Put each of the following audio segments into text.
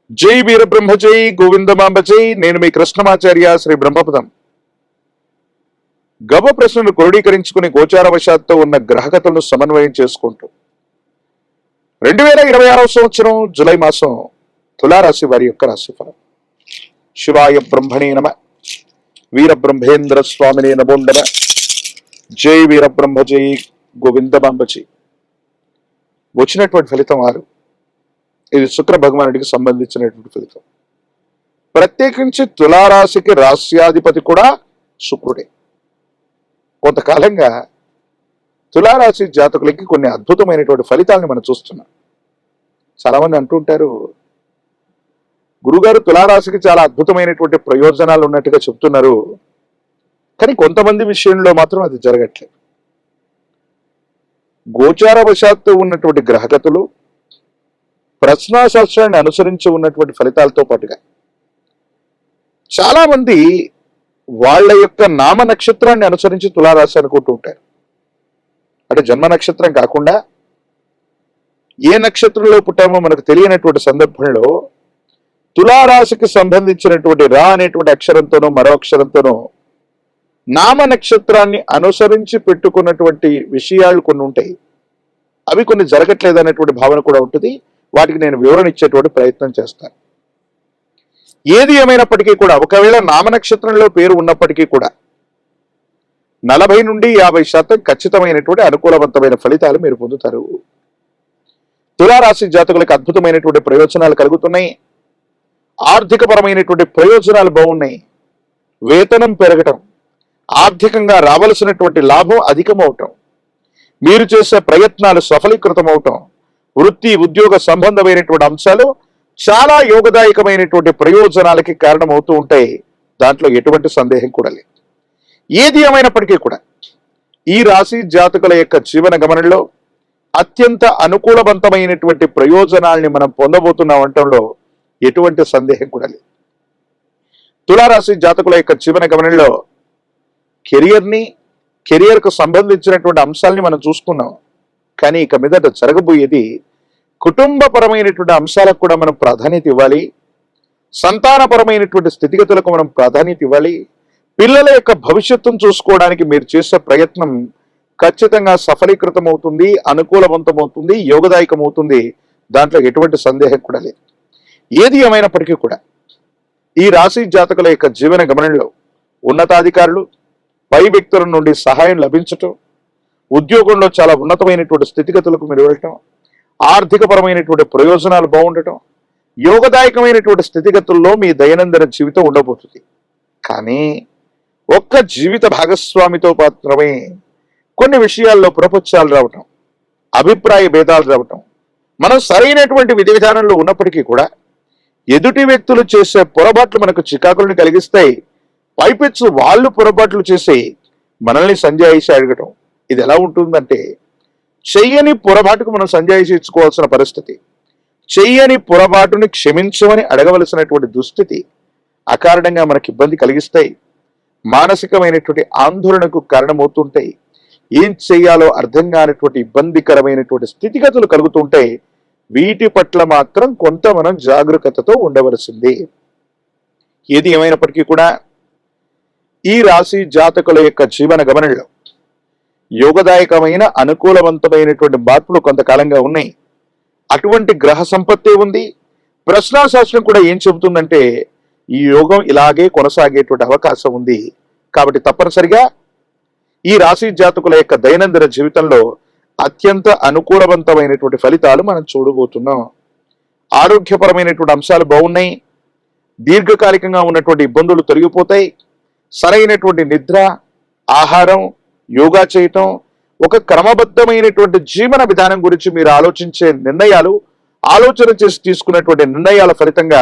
జై వీరబ్రహ్మ జై గోవిందమాంబ జై. నేను మీ కృష్ణమాచార్య శ్రీ బ్రహ్మపదం. గవ ప్రశ్నను క్రోడీకరించుకుని గోచారవశాత్తు ఉన్న గ్రహగతులను సమన్వయం చేసుకుంటూ 2026 సంవత్సరం జులై మాసం తులారాశి వారి యొక్క రాశిఫలం. శివాయ బ్రహ్మణే నమ. వీరబ్రహ్మేంద్ర స్వామినే నమో నమ. జై వీరబ్రహ్మ జై గోవిందమాంబ జై. వచ్చినటువంటి ఫలితం 6. ఇది శుక్ర భగవానుడికి సంబంధించినటువంటి ఫలితం. ప్రత్యేకించి తులారాశికి రాశ్యాధిపతి కూడా శుక్రుడే. కొంతకాలంగా తులారాశి జాతకులకి కొన్ని అద్భుతమైనటువంటి ఫలితాలను మనం చూస్తున్నాం. చాలా మంది అంటుంటారు, గురుగారు తులారాశికి చాలా అద్భుతమైనటువంటి ప్రయోజనాలు ఉన్నట్టుగా చెప్తున్నారు, కానీ కొంతమంది విషయంలో మాత్రం అది జరగట్లేదు. గోచారవశాత్తు ఉన్నటువంటి గ్రహగతులు ప్రశ్నాశాస్త్రాన్ని అనుసరించి ఉన్నటువంటి ఫలితాలతో పాటుగా చాలా మంది వాళ్ళ యొక్క నామ నక్షత్రాన్ని అనుసరించి తులారాశి అనుకుంటూ ఉంటారు. అంటే జన్మ నక్షత్రం కాకుండా ఏ నక్షత్రంలో పుట్టామో మనకు తెలియనటువంటి సందర్భంలో తులారాశికి సంబంధించినటువంటి రా అనేటువంటి అక్షరంతోనో మరో అక్షరంతోనో నామ నక్షత్రాన్ని అనుసరించి పెట్టుకున్నటువంటి విషయాలు కొన్ని ఉంటాయి. అవి కొన్ని జరగట్లేదు అనేటువంటి భావన కూడా ఉంటుంది. వాటికి నేను వివరణ ఇచ్చేటువంటి ప్రయత్నం చేస్తాను. ఏది ఏమైనప్పటికీ కూడా ఒకవేళ నామనక్షత్రంలో పేరు ఉన్నప్పటికీ కూడా 40 నుండి 50% ఖచ్చితమైనటువంటి అనుకూలవంతమైన ఫలితాలు మీరు పొందుతారు. తులారాశి జాతకులకు అద్భుతమైనటువంటి ప్రయోజనాలు కలుగుతున్నాయి. ఆర్థికపరమైనటువంటి ప్రయోజనాలు బాగున్నాయి. వేతనం పెరగటం, ఆర్థికంగా రావలసినటువంటి లాభం అధికమవటం, మీరు చేసే ప్రయత్నాలు సఫలీకృతం అవటం, వృత్తి ఉద్యోగ సంబంధమైనటువంటి అంశాలు చాలా యోగదాయకమైనటువంటి ప్రయోజనాలకి కారణమవుతూ ఉంటాయి. దాంట్లో ఎటువంటి సందేహం కూడా లేదు. ఏది ఏమైనప్పటికీ కూడా ఈ రాశి జాతకుల యొక్క జీవన గమనంలో అత్యంత అనుకూలవంతమైనటువంటి ప్రయోజనాల్ని మనం పొందబోతున్నాం అనటంలో ఎటువంటి సందేహం కూడా లేదు. తులారాశి జాతకుల యొక్క జీవన గమనంలో కెరియర్కు సంబంధించినటువంటి అంశాలని మనం చూసుకున్నాం. కానీ ఇక మీదట జరగబోయేది కుటుంబపరమైనటువంటి అంశాలకు కూడా మనం ప్రాధాన్యత ఇవ్వాలి. సంతానపరమైనటువంటి స్థితిగతులకు మనం ప్రాధాన్యత ఇవ్వాలి. పిల్లల యొక్క భవిష్యత్తును చూసుకోవడానికి మీరు చేసే ప్రయత్నం ఖచ్చితంగా సఫలీకృతం అవుతుంది, అనుకూలవంతమవుతుంది, యోగదాయకమవుతుంది. దాంట్లో ఎటువంటి సందేహం కూడా లేదు. ఏది ఏమైనప్పటికీ కూడా ఈ రాశి జాతకుల యొక్క జీవన గమనంలో ఉన్నతాధికారులు, పై వ్యక్తుల నుండి సహాయం లభించటం, ఉద్యోగంలో చాలా ఉన్నతమైనటువంటి స్థితిగతులకు మీరు వెళ్ళటం, ఆర్థికపరమైనటువంటి ప్రయోజనాలు బాగుండటం, యోగదాయకమైనటువంటి స్థితిగతుల్లో మీ దైనందిన జీవితం ఉండబోతుంది. కానీ ఒక్క జీవిత భాగస్వామితో మాత్రమే కొన్ని విషయాల్లో ప్రపంచాలు రావటం, అభిప్రాయ భేదాలు రావటం, మనం సరైనటువంటి విధి విధానంలో ఉన్నప్పటికీ కూడా ఎదుటి వ్యక్తులు చేసే పొరపాట్లు మనకు చికాకులను కలిగిస్తాయి. పైపెచ్చు వాళ్ళు పొరపాట్లు చేసి మనల్ని సంజాయిషి అడగటం. ఇది ఎలా ఉంటుందంటే, చెయ్యని పొరపాటుకు మనం సంజాయిషి ఇచ్చుకోవాల్సిన పరిస్థితి, చెయ్యని పొరపాటుని క్షమించమని అడగవలసినటువంటి దుస్థితి అకారణంగా మనకి ఇబ్బంది కలిగిస్తాయి. మానసికమైనటువంటి ఆందోళనకు కారణమవుతుంటాయి. ఏం చెయ్యాలో అర్థం కానటువంటి ఇబ్బందికరమైనటువంటి స్థితిగతులు కలుగుతుంటాయి. వీటి పట్ల మాత్రం కొంత మనం జాగరూకతతో ఉండవలసింది. ఏది ఏమైనప్పటికీ కూడా ఈ రాశి జాతకుల యొక్క జీవన గమనంలో యోగదాయకమైన అనుకూలవంతమైనటువంటి మార్పులు కొంతకాలంగా ఉన్నాయి. అటువంటి గ్రహ సంపత్తి ఉంది. ప్రశ్నాశాస్త్రం కూడా ఏం చెబుతుందంటే ఈ యోగం ఇలాగే కొనసాగేటువంటి అవకాశం ఉంది. కాబట్టి తప్పనిసరిగా ఈ రాశి జాతకుల యొక్క దైనందిన జీవితంలో అత్యంత అనుకూలవంతమైనటువంటి ఫలితాలు మనం చూడబోతున్నాం. ఆరోగ్యపరమైనటువంటి అంశాలు బాగున్నాయి. దీర్ఘకాలికంగా ఉన్నటువంటి ఇబ్బందులు తొలగిపోతాయి. సరైనటువంటి నిద్ర, ఆహారం, యోగా చేయటం, ఒక క్రమబద్ధమైనటువంటి జీవన విధానం గురించి మీరు ఆలోచించే నిర్ణయాలు, ఆలోచన చేసి తీసుకున్నటువంటి నిర్ణయాల ఫలితంగా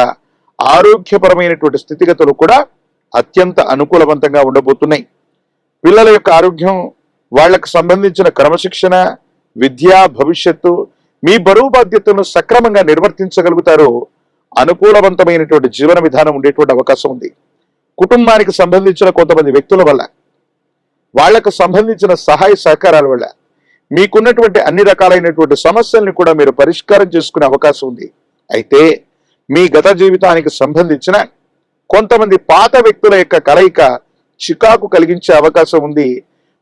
ఆరోగ్యపరమైనటువంటి స్థితిగతులు కూడా అత్యంత అనుకూలవంతంగా ఉండబోతున్నాయి. పిల్లల యొక్క ఆరోగ్యం, వాళ్లకు సంబంధించిన క్రమశిక్షణ, విద్య, భవిష్యత్తు, మీ బరువు బాధ్యతలను సక్రమంగా నిర్వర్తించగలుగుతారు. అనుకూలవంతమైనటువంటి జీవన విధానం ఉండేటువంటి అవకాశం ఉంది. కుటుంబానికి సంబంధించిన కొంతమంది వ్యక్తుల వల్ల, వాళ్లకు సంబంధించిన సహాయ సహకారాల వల్ల మీకున్నటువంటి అన్ని రకాలైనటువంటి సమస్యల్ని కూడా మీరు పరిష్కారం చేసుకునే అవకాశం ఉంది. అయితే మీ గత జీవితానికి సంబంధించిన కొంతమంది పాత వ్యక్తుల యొక్క కలయిక చికాకు కలిగించే అవకాశం ఉంది.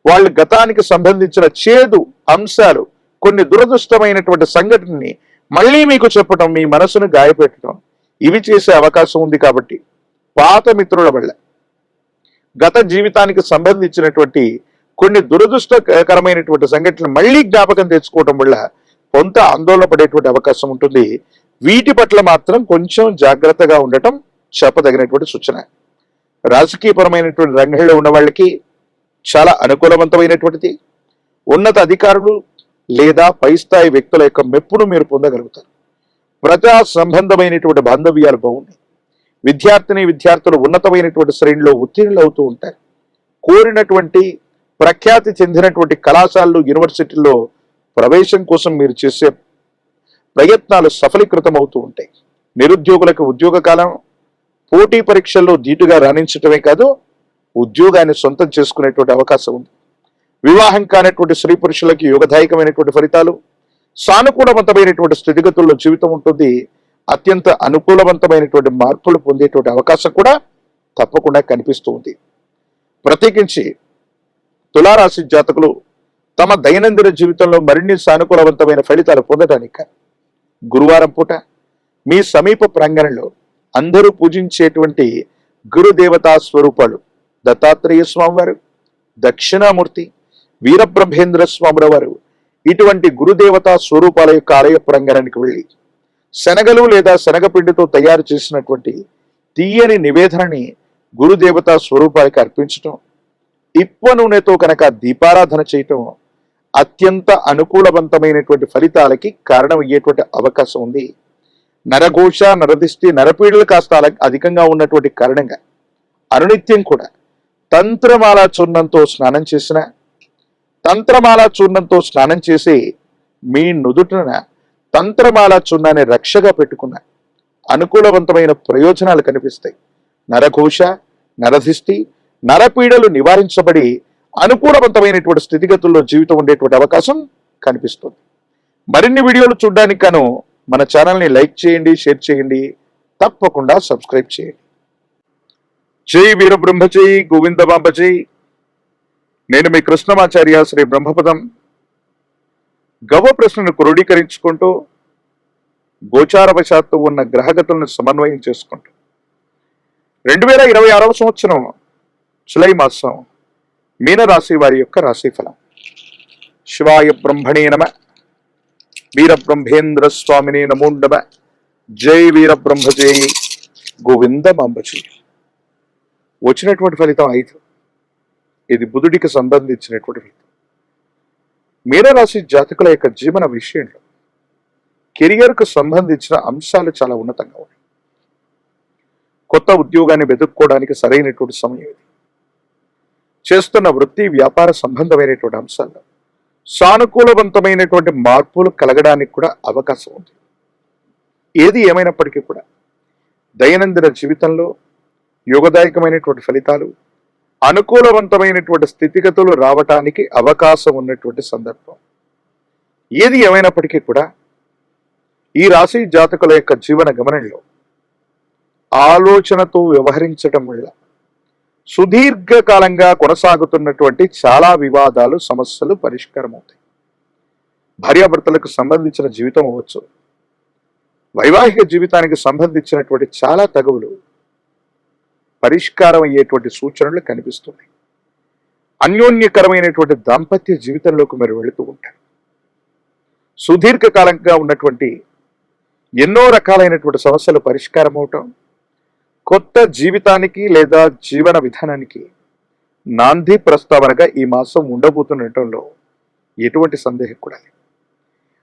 వాళ్ళ గతానికి సంబంధించిన చేదు అంశాలు, కొన్ని దురదృష్టమైనటువంటి సంఘటనని మళ్ళీ మీకు చెప్పటం, మీ మనసును గాయపెట్టడం, ఇవి చేసే అవకాశం ఉంది. కాబట్టి పాత మిత్రుల వల్ల గత జీవితానికి సంబంధించినటువంటి కొన్ని దురదృష్టకరమైనటువంటి సంఘటనలు మళ్ళీ జ్ఞాపకం తెచ్చుకోవటం వల్ల కొంత ఆందోళన పడేటువంటి అవకాశం ఉంటుంది. వీటి పట్ల మాత్రం కొంచెం జాగ్రత్తగా ఉండటం చెప్పదగినటువంటి సూచన. రాజకీయపరమైనటువంటి రంగంలో ఉన్న వాళ్ళకి చాలా అనుకూలవంతమైనటువంటిది. ఉన్నత అధికారులు లేదా పై స్థాయి వ్యక్తుల యొక్క మెప్పును మీరు పొందగలుగుతారు. ప్రజా సంబంధమైనటువంటి బాంధవ్యాలు బాగున్నాయి. విద్యార్థులు ఉన్నతమైనటువంటి శ్రేణిలో ఉత్తీర్ణులు అవుతూ ఉంటారు. కోరినటువంటి ప్రఖ్యాతి చెందినటువంటి కళాశాలలు, యూనివర్సిటీల్లో ప్రవేశం కోసం మీరు చేసే ప్రయత్నాలు సఫలీకృతం అవుతూ ఉంటాయి. నిరుద్యోగులకు ఉద్యోగ కాలం, పోటీ పరీక్షల్లో ధీటుగా రాణించటమే కాదు, ఉద్యోగాన్ని సొంతం చేసుకునేటువంటి అవకాశం ఉంది. వివాహం కానటువంటి స్త్రీ పురుషులకి యోగదాయకమైనటువంటి ఫలితాలు, సానుకూలవంతమైనటువంటి స్థితిగతుల్లో జీవితం ఉంటుంది. అత్యంత అనుకూలవంతమైనటువంటి మార్పులు పొందేటువంటి అవకాశం కూడా తప్పకుండా కనిపిస్తూ ఉంది. ప్రత్యేకించి తులారాశి జాతకులు తమ దైనందిన జీవితంలో మరిన్ని సానుకూలవంతమైన ఫలితాలు పొందడానికి గురువారం పూట మీ సమీప ప్రాంగణంలో అందరూ పూజించేటువంటి గురుదేవతా స్వరూపాలు దత్తాత్రేయ స్వామివారు, దక్షిణామూర్తి, వీరబ్రహ్మేంద్ర స్వాముల వారు, ఇటువంటి గురుదేవతా స్వరూపాల యొక్క ఆలయ ప్రాంగణానికి వెళ్ళి శనగలు లేదా శనగపిండితో తయారు చేసినటువంటి తీయని నివేదనని గురుదేవతా స్వరూపాలకి అర్పించటం, ఇప్ప నూనెతో కనుక దీపారాధన చేయటం అత్యంత అనుకూలవంతమైనటువంటి ఫలితాలకి కారణమయ్యేటువంటి అవకాశం ఉంది. నరఘోష, నరదిష్టి, నరపీడలు కాస్త అధికంగా ఉన్నటువంటి కారణంగా అనునిత్యం కూడా తంత్రమాల చూర్ణంతో స్నానం చేసి మీ నుదుటిన తంత్రమాల చూర్ణాన్ని రక్షగా పెట్టుకున్న అనుకూలవంతమైన ప్రయోజనాలు కనిపిస్తాయి. నరఘోష, నరదిష్టి, నరపీడలు నివారించబడి అనుకూలవంతమైనటువంటి స్థితిగతుల్లో జీవితం ఉండేటువంటి అవకాశం కనిపిస్తుంది. మరిన్ని వీడియోలు చూడడానికి గాను మన ఛానల్ని లైక్ చేయండి, షేర్ చేయండి, తప్పకుండా సబ్స్క్రైబ్ చేయండి. జై వీరబ్రహ్మజై, గోవిందమాంబజై. నేను మీ కృష్ణమాచార్య, శ్రీ బ్రహ్మపదం. గవ ప్రశ్నను క్రోడీకరించుకుంటూ గోచారవశాత్తు ఉన్న గ్రహగతులను సమన్వయం చేసుకుంటూ 2026వ సంవత్సరం జులై మాసం మీనరాశి వారి యొక్క రాశిఫలం. శివాయ బ్రహ్మణే నమ, వీరబ్రహ్మేంద్ర స్వామినే నమో నమ. జై వీరబ్రహ్మజై, గోవిందమాంబజై. వచ్చినటువంటి ఫలితం 5. ఇది బుధుడికి సంబంధించినటువంటి ఫలితం. మీనరాశి జాతకుల యొక్క జీవన విషయంలో కెరియర్కు సంబంధించిన అంశాలు చాలా ఉన్నతంగా ఉన్నాయి. కొత్త ఉద్యోగాన్ని వెతుక్కోవడానికి సరైనటువంటి సమయం ఇది. చేస్తున్న వృత్తి, వ్యాపార సంబంధమైనటువంటి అంశాల్లో సానుకూలవంతమైనటువంటి మార్పులు కలగడానికి కూడా అవకాశం ఉంది. ఏది ఏమైనప్పటికీ కూడా దైనందిన జీవితంలో యోగదాయకమైనటువంటి ఫలితాలు, అనుకూలవంతమైనటువంటి స్థితిగతులు రావటానికి అవకాశం ఉన్నటువంటి సందర్భం. ఏది ఏమైనప్పటికీ కూడా ఈ రాశి జాతకుల యొక్క జీవన గమనంలో ఆలోచనతో వ్యవహరించటం వల్ల సుదీర్ఘకాలంగా కొనసాగుతున్నటువంటి చాలా వివాదాలు, సమస్యలు పరిష్కారం అవుతాయి. భార్యాభర్తలకు సంబంధించిన జీవితం అవ్వచ్చు, వైవాహిక జీవితానికి సంబంధించినటువంటి చాలా తగువులు పరిష్కారం అయ్యేటువంటి సూచనలు కనిపిస్తున్నాయి. అన్యోన్యకరమైనటువంటి దాంపత్య జీవితంలోకి మీరు వెళుతూ ఉంటారు. సుదీర్ఘకాలంగా ఉన్నటువంటి ఎన్నో రకాలైనటువంటి సమస్యలు పరిష్కారం అవటం, కొత్త జీవితానికి లేదా జీవన విధానానికి నాంది ప్రస్తావనగా ఈ మాసం ఉండబోతుండటంలో ఎటువంటి సందేహం కూడా లేదు.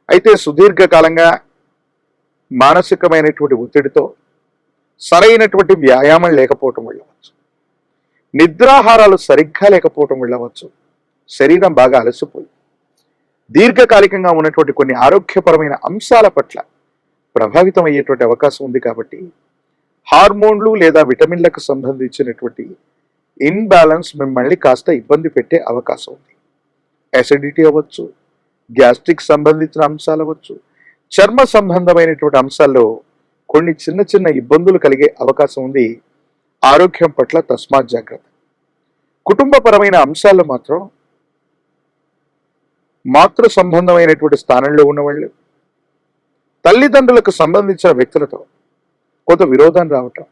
అయితే సుదీర్ఘకాలంగా మానసికమైనటువంటి ఒత్తిడితో సరైనటువంటి వ్యాయామం లేకపోవటం వెళ్ళవచ్చు, నిద్రాహారాలు సరిగ్గా లేకపోవటం వెళ్ళవచ్చు, శరీరం బాగా అలసిపోయి దీర్ఘకాలికంగా ఉన్నటువంటి కొన్ని ఆరోగ్యపరమైన అంశాల పట్ల ప్రభావితం అయ్యేటువంటి అవకాశం ఉంది. కాబట్టి హార్మోన్లు లేదా విటమిన్లకు సంబంధించినటువంటి ఇన్బ్యాలెన్స్ మిమ్మల్ని కాస్త ఇబ్బంది పెట్టే అవకాశం ఉంది. యాసిడిటీ అవ్వచ్చు, గ్యాస్ట్రిక్ సంబంధించిన అంశాలు అవ్వచ్చు, చర్మ సంబంధమైనటువంటి అంశాల్లో కొన్ని చిన్న చిన్న ఇబ్బందులు కలిగే అవకాశం ఉంది. ఆరోగ్యం పట్ల తస్మాత్ జాగ్రత్త. కుటుంబపరమైన అంశాల్లో మాత్రం మాతృ సంబంధమైనటువంటి స్థానంలో ఉన్నవాళ్ళు, తల్లిదండ్రులకు సంబంధించిన వ్యక్తులతో కొంత విరోధం రావటం,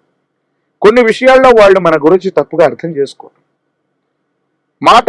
కొన్ని విషయాల్లో వాళ్ళు మన గురించి తప్పుగా అర్థం చేసుకోవటం, మాట